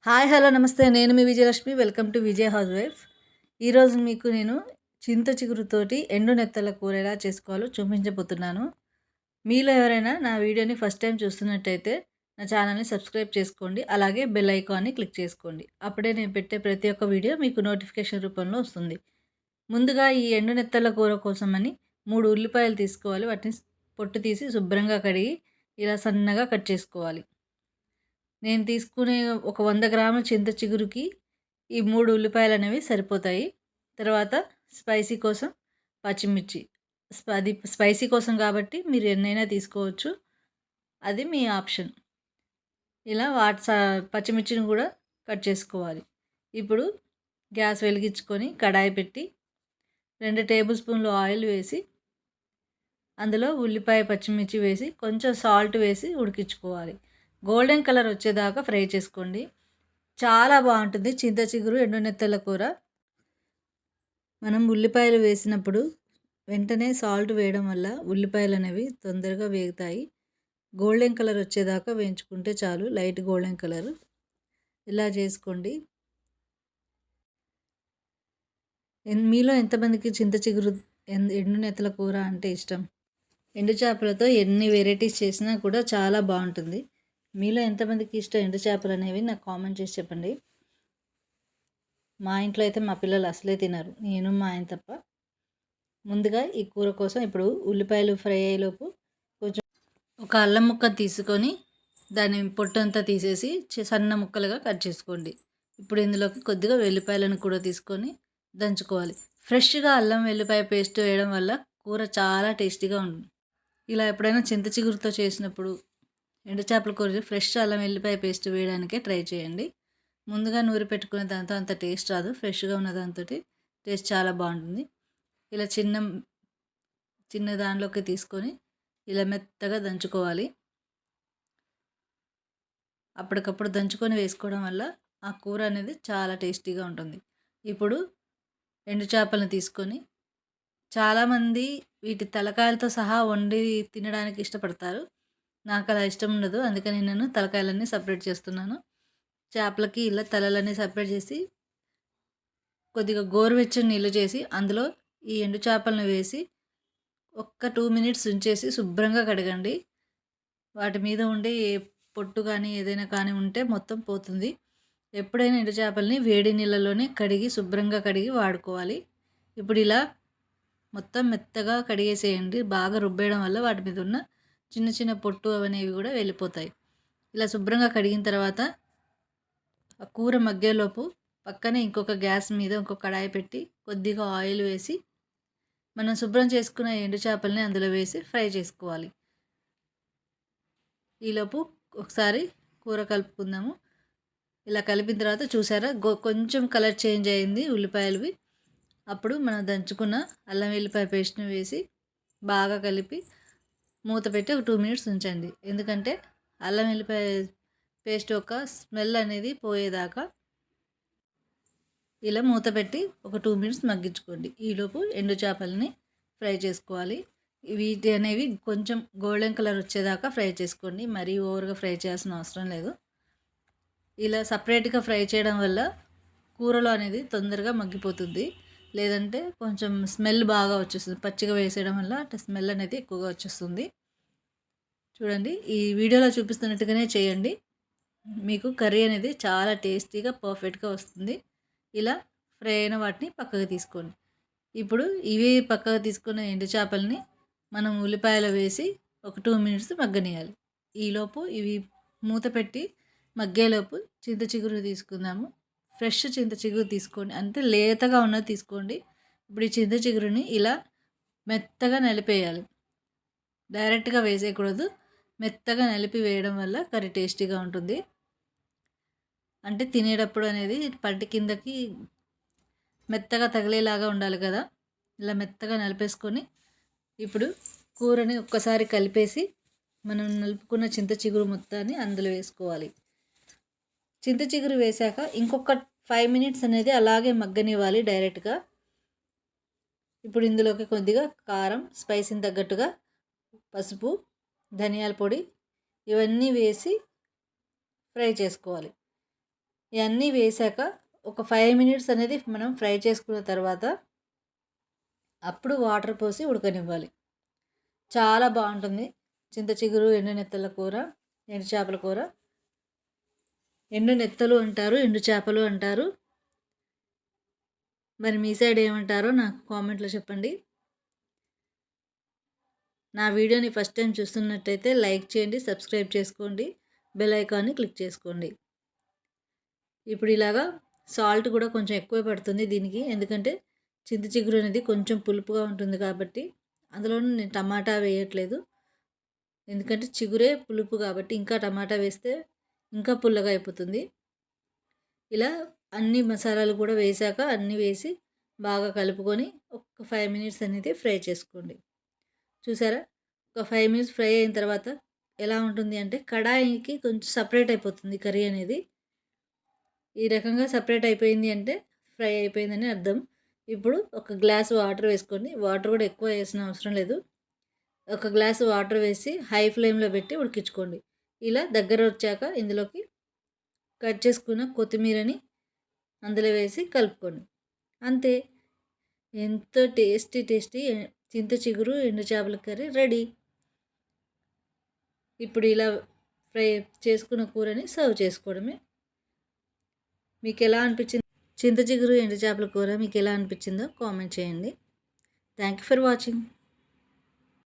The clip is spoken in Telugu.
హాయ్ హలో నమస్తే. నేను మీ Vijayalakshmi. Welcome to Vijay housewife. ఈరోజు మీకు నేను చింత చిగురుతోటి ఎండు నెత్తల కూర ఎలా చేసుకోవాలో చూపించబోతున్నాను. మీలో ఎవరైనా నా వీడియోని ఫస్ట్ టైం చూస్తున్నట్టయితే నా ఛానల్ని సబ్స్క్రైబ్ చేసుకోండి. అలాగే బెల్ ఐకాన్ని క్లిక్ చేసుకోండి. అప్పుడే నేను పెట్టే ప్రతి ఒక్క వీడియో మీకు నోటిఫికేషన్ రూపంలో వస్తుంది. ముందుగా ఈ ఎండు నెత్తల కూర కోసమని 3 ఉల్లిపాయలు తీసుకోవాలి. వాటిని పొట్టు తీసి శుభ్రంగా కడిగి ఇలా సన్నగా కట్ చేసుకోవాలి. నేను తీసుకునే ఒక 100 గ్రాముల చింత చిగురుకి ఈ 3 ఉల్లిపాయలనేవి సరిపోతాయి. తర్వాత స్పైసీ కోసం పచ్చిమిర్చి. అది స్పైసీ కోసం కాబట్టి మీరు ఎన్నైనా తీసుకోవచ్చు. అది మీ ఆప్షన్. ఇలా పచ్చిమిర్చిని కూడా కట్ చేసుకోవాలి. ఇప్పుడు గ్యాస్ వెలిగించుకొని కడాయి పెట్టి 2 టేబుల్ స్పూన్లు ఆయిల్ వేసి అందులో ఉల్లిపాయ పచ్చిమిర్చి వేసి కొంచెం సాల్ట్ వేసి ఉడికించుకోవాలి. గోల్డెన్ కలర్ వచ్చేదాకా ఫ్రై చేసుకోండి. చాలా బాగుంటుంది చింత చిగురు ఎండు నెత్తల కూర. మనం ఉల్లిపాయలు వేసినప్పుడు వెంటనే సాల్ట్ వేయడం వల్ల ఉల్లిపాయలు అనేవి తొందరగా వేగుతాయి. గోల్డెన్ కలర్ వచ్చేదాకా వేయించుకుంటే చాలు, లైట్ గోల్డెన్ కలర్. ఇలా చేసుకోండి. మీలో ఎంతమందికి చింత చిగురు ఎండు నెత్తల కూర అంటే ఇష్టం? ఎండు చేపలతో ఎన్ని వెరైటీస్ చేసినా కూడా చాలా బాగుంటుంది. మీలో ఎంతమందికి ఇష్టం ఎండు చేపలు అనేవి నాకు కామెంట్ చేసి చెప్పండి. మా ఇంట్లో అయితే మా పిల్లలు అసలే తినరు, నేను మా ఆయన తప్ప. ముందుగా ఈ కూర కోసం ఇప్పుడు ఉల్లిపాయలు ఫ్రై అయ్యేలోపు కొంచెం ఒక అల్లం ముక్క తీసుకొని దాని పొట్టంతా తీసేసి సన్న ముక్కలుగా కట్ చేసుకోండి. ఇప్పుడు ఇందులోకి కొద్దిగా వెల్లిపాయలను కూడా తీసుకొని దంచుకోవాలి. ఫ్రెష్గా అల్లం వెల్లిపాయ పేస్ట్ వేయడం వల్ల కూర చాలా టేస్టీగా ఉంటుంది. ఇలా ఎప్పుడైనా చింత చిగురుతో చేసినప్పుడు ఎండు చేపల కూర ఫ్రెష్ అల్లం వెల్లిపాయ పేస్ట్ వేయడానికే ట్రై చేయండి. ముందుగా నూరి పెట్టుకునే దాంతో అంత టేస్ట్ రాదు. ఫ్రెష్గా ఉన్న దాంతో టేస్ట్ చాలా బాగుంటుంది. ఇలా చిన్న దానిలోకి తీసుకొని ఇలా మెత్తగా దంచుకోవాలి. అప్పటికప్పుడు దంచుకొని వేసుకోవడం వల్ల ఆ కూర అనేది చాలా టేస్టీగా ఉంటుంది. ఇప్పుడు ఎండు చేపలను తీసుకొని చాలామంది వీటి తలకాయలతో సహా వండి తినడానికి ఇష్టపడతారు. నాకు అలా ఇష్టం ఉండదు. అందుకని నేను తలకాయలన్నీ సపరేట్ చేస్తున్నాను. చేపలకి ఇలా తలలన్నీ సపరేట్ చేసి కొద్దిగా గోరువెచ్చని నీళ్ళు చేసి అందులో ఈ ఎండు చేపలను వేసి ఒక్క 2 మినిట్స్ ఉంచేసి శుభ్రంగా కడగండి. వాటి మీద ఉండే ఏ పొట్టు కానీ ఏదైనా కానీ ఉంటే మొత్తం పోతుంది. ఎప్పుడైనా ఎండు చేపల్ని వేడి నీళ్ళలోనే శుభ్రంగా కడిగి వాడుకోవాలి. ఇప్పుడు ఇలా మొత్తం మెత్తగా కడిగేసేయండి. బాగా రుబ్బేయడం వల్ల వాటి మీద ఉన్న చిన్న చిన్న పొట్టు అనేవి కూడా వెళ్ళిపోతాయి. ఇలా శుభ్రంగా కడిగిన తర్వాత ఆ కూర మగ్గేలోపు పక్కనే ఇంకొక గ్యాస్ మీద ఇంకొక కడాయి పెట్టి కొద్దిగా ఆయిల్ వేసి మనం శుభ్రం చేసుకున్న ఎండు చేపల్ని అందులో వేసి ఫ్రై చేసుకోవాలి. ఈలోపు ఒకసారి కూర కలుపుకుందాము. ఇలా కలిపిన తర్వాత చూసారా కొంచెం కలర్ చేంజ్ అయింది ఉల్లిపాయలవి. అప్పుడు మనం దంచుకున్న అల్లం వెల్లిపాయ పేస్ట్ని వేసి బాగా కలిపి మూత పెట్టి ఒక 2 మినిట్స్ ఉంచండి. ఎందుకంటే అల్లం వెల్లిపాయ పేస్ట్ యొక్క స్మెల్ అనేది పోయేదాకా ఇలా మూత పెట్టి ఒక 2 మినిట్స్ మగ్గించుకోండి. ఈలోపు ఎండు చేపలని ఫ్రై చేసుకోవాలి. వీటి అనేవి కొంచెం గోల్డెన్ కలర్ వచ్చేదాకా ఫ్రై చేసుకోండి. మరీ ఓవర్గా ఫ్రై చేయాల్సిన అవసరం లేదు. ఇలా సపరేట్గా ఫ్రై చేయడం వల్ల కూరలో అనేది తొందరగా మగ్గిపోతుంది. లేదంటే కొంచెం స్మెల్ బాగా వచ్చేస్తుంది. పచ్చిగా వేసేయడం వల్ల స్మెల్ అనేది ఎక్కువగా వచ్చేస్తుంది. చూడండి, ఈ వీడియోలో చూపిస్తున్నట్టుగానే చేయండి. మీకు కర్రీ అనేది చాలా టేస్టీగా పర్ఫెక్ట్గా వస్తుంది. ఇలా ఫ్రై అయిన వాటిని పక్కకు తీసుకోండి. ఇప్పుడు ఇవి పక్కకు తీసుకున్న ఎండు చేపల్ని మనం ఉల్లిపాయలు వేసి ఒక 2 మినిట్స్ మగ్గనియాలి. ఈలోపు ఇవి మూత పెట్టి మగ్గేలోపు చింత చిగురు తీసుకుందాము. ఫ్రెష్ చింత చిగురు తీసుకోండి, అంటే లేతగా ఉన్నది తీసుకోండి. ఇప్పుడు ఈ చింత చిగురుని ఇలా మెత్తగా నలిపేయాలి. డైరెక్ట్గా వేసేయకూడదు. మెత్తగా నలిపి వేయడం వల్ల కర్రీ టేస్టీగా ఉంటుంది. అంటే తినేటప్పుడు అనేది పంటి కిందకి మెత్తగా తగిలేలాగా ఉండాలి కదా. ఇలా మెత్తగా నలిపేసుకొని ఇప్పుడు కూరని ఒక్కసారి కలిపేసి మనం నలుపుకున్న చింత చిగురు మొత్తాన్ని అందులో వేసుకోవాలి. చింత చిగురు వేశాక ఇంకొక 5 మినిట్స్ అనేది అలాగే మగ్గనివ్వాలి డైరెక్ట్గా. ఇప్పుడు ఇందులోకి కొద్దిగా కారం, స్పైసీని తగ్గట్టుగా పసుపు, ధనియాల పొడి ఇవన్నీ వేసి ఫ్రై చేసుకోవాలి. ఇవన్నీ వేసాక ఒక 5 మినిట్స్ అనేది మనం ఫ్రై చేసుకున్న తర్వాత అప్పుడు వాటర్ పోసి ఉడకనివ్వాలి. చాలా బాగుంటుంది చింత చిగురు ఎండు నెత్తల కూర, ఎండు చేపల కూర. ఎండు నెత్తలు అంటారు, ఎండు చేపలు అంటారు. మరి మీ సైడ్ ఏమంటారో నాకు కామెంట్లో చెప్పండి. నా వీడియోని ఫస్ట్ టైం చూస్తున్నట్టయితే లైక్ చేయండి, సబ్స్క్రైబ్ చేసుకోండి, బెల్ ఐకాన్ని క్లిక్ చేసుకోండి. ఇప్పుడు ఇలాగా సాల్ట్ కూడా కొంచెం ఎక్కువ పడుతుంది దీనికి, ఎందుకంటే చింత చిగురు అనేది కొంచెం పులుపుగా ఉంటుంది కాబట్టి. అందులోనూ నేను టమాటా వేయట్లేదు, ఎందుకంటే చిగురే పులుపు కాబట్టి. ఇంకా టమాటా వేస్తే ఇంకా పుల్లగా అయిపోతుంది. ఇలా అన్ని మసాలాలు కూడా వేసాక అన్నీ వేసి బాగా కలుపుకొని ఒక 5 మినిట్స్ అనేది ఫ్రై చేసుకోండి. చూసారా, ఒక 5 మినిట్స్ ఫ్రై అయిన తర్వాత ఎలా ఉంటుంది అంటే కడాయికి కొంచెం సపరేట్ అయిపోతుంది కర్రీ అనేది. ఈ రకంగా సపరేట్ అయిపోయింది అంటే ఫ్రై అయిపోయిందని అర్థం. ఇప్పుడు ఒక గ్లాస్ వాటర్ వేసుకోండి. వాటర్ కూడా ఎక్కువ వేసిన అవసరం లేదు. ఒక గ్లాస్ వాటర్ వేసి హై ఫ్లేమ్లో పెట్టి ఉడికించుకోండి. ఇలా దగ్గర వచ్చాక ఇందులోకి కట్ చేసుకున్న కొత్తిమీరని అందులో వేసి కలుపుకోండి. అంతే, ఎంతో టేస్టీ చింత చిగురు ఎండు చేపల కర్రీ రెడీ. ఇప్పుడు ఇలా ఫ్రై చేసుకున్న కూరని సర్వ్ చేసుకోవడమే. మీకు ఎలా అనిపించింది చింత చిగురు ఎండు చేపల కూర? మీకు ఎలా అనిపించిందో కామెంట్ చేయండి. Thank you for watching.